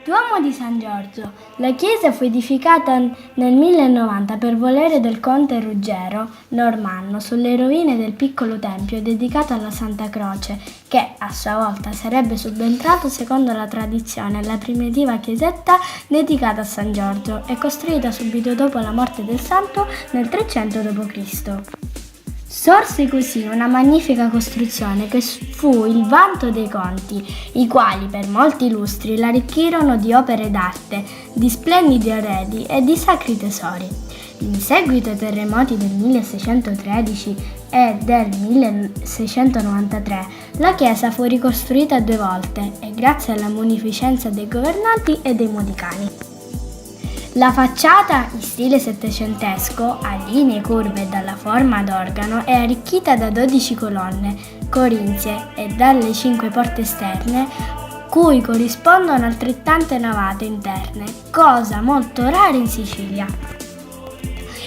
Duomo di San Giorgio. La chiesa fu edificata nel 1090 per volere del conte Ruggero Normanno sulle rovine del piccolo tempio dedicato alla Santa Croce, che a sua volta sarebbe subentrato secondo la tradizione alla primitiva chiesetta dedicata a San Giorgio e costruita subito dopo la morte del santo nel 300 d.C. Sorse così una magnifica costruzione che fu il vanto dei conti, i quali per molti lustri l'arricchirono di opere d'arte, di splendidi arredi e di sacri tesori. In seguito ai terremoti del 1613 e del 1693, la chiesa fu ricostruita 2 volte e grazie alla munificenza dei governanti e dei modicani. La facciata, in stile settecentesco, a linee curve e dalla forma d'organo, è arricchita da 12 colonne corinzie e dalle 5 porte esterne, cui corrispondono altrettante navate interne, cosa molto rara in Sicilia.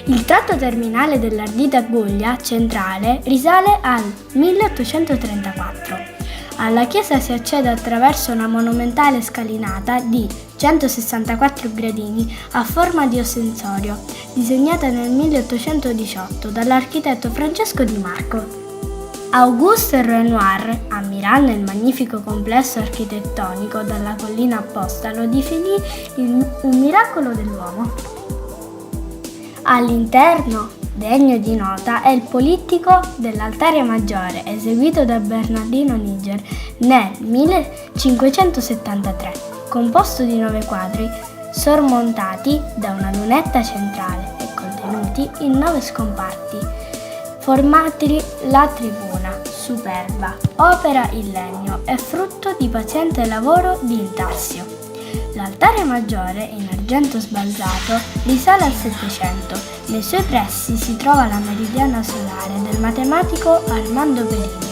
Il tratto terminale dell'ardita guglia centrale risale al 1834. Alla chiesa si accede attraverso una monumentale scalinata di 164 gradini a forma di ossensorio, disegnata nel 1818 dall'architetto Francesco Di Marco. Auguste Renoir, ammirando il magnifico complesso architettonico dalla collina apposta, lo definì un miracolo dell'uomo. All'interno, degno di nota, è il polittico dell'altare maggiore, eseguito da Bernardino Niger nel 1573, composto di 9 quadri, sormontati da una lunetta centrale e contenuti in 9 scomparti, formati la tribuna, superba, opera in legno e frutto di paziente lavoro di intarsio. L'altare maggiore, in argento sbalzato, risale al Settecento. Nei suoi pressi si trova la meridiana solare del matematico Armando Perini,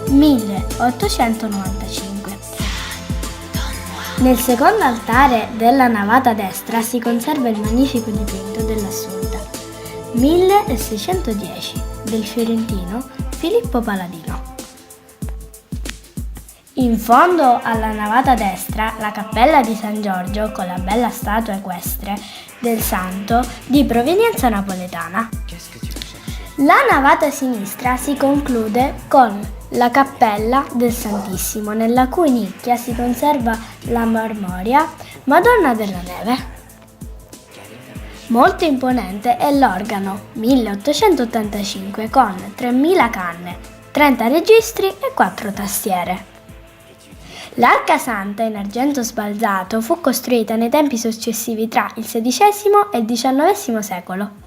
1895. Nel secondo altare della navata destra si conserva il magnifico dipinto dell'Assunta, 1610, del fiorentino Filippo Paladino. In fondo alla navata destra la cappella di San Giorgio con la bella statua equestre del santo di provenienza napoletana. La navata sinistra si conclude con la cappella del Santissimo, nella cui nicchia si conserva la marmorea Madonna della Neve. Molto imponente è l'organo 1885 con 3.000 canne, 30 registri e 4 tastiere. L'Arca Santa in argento sbalzato fu costruita nei tempi successivi tra il XVI e il XIX secolo.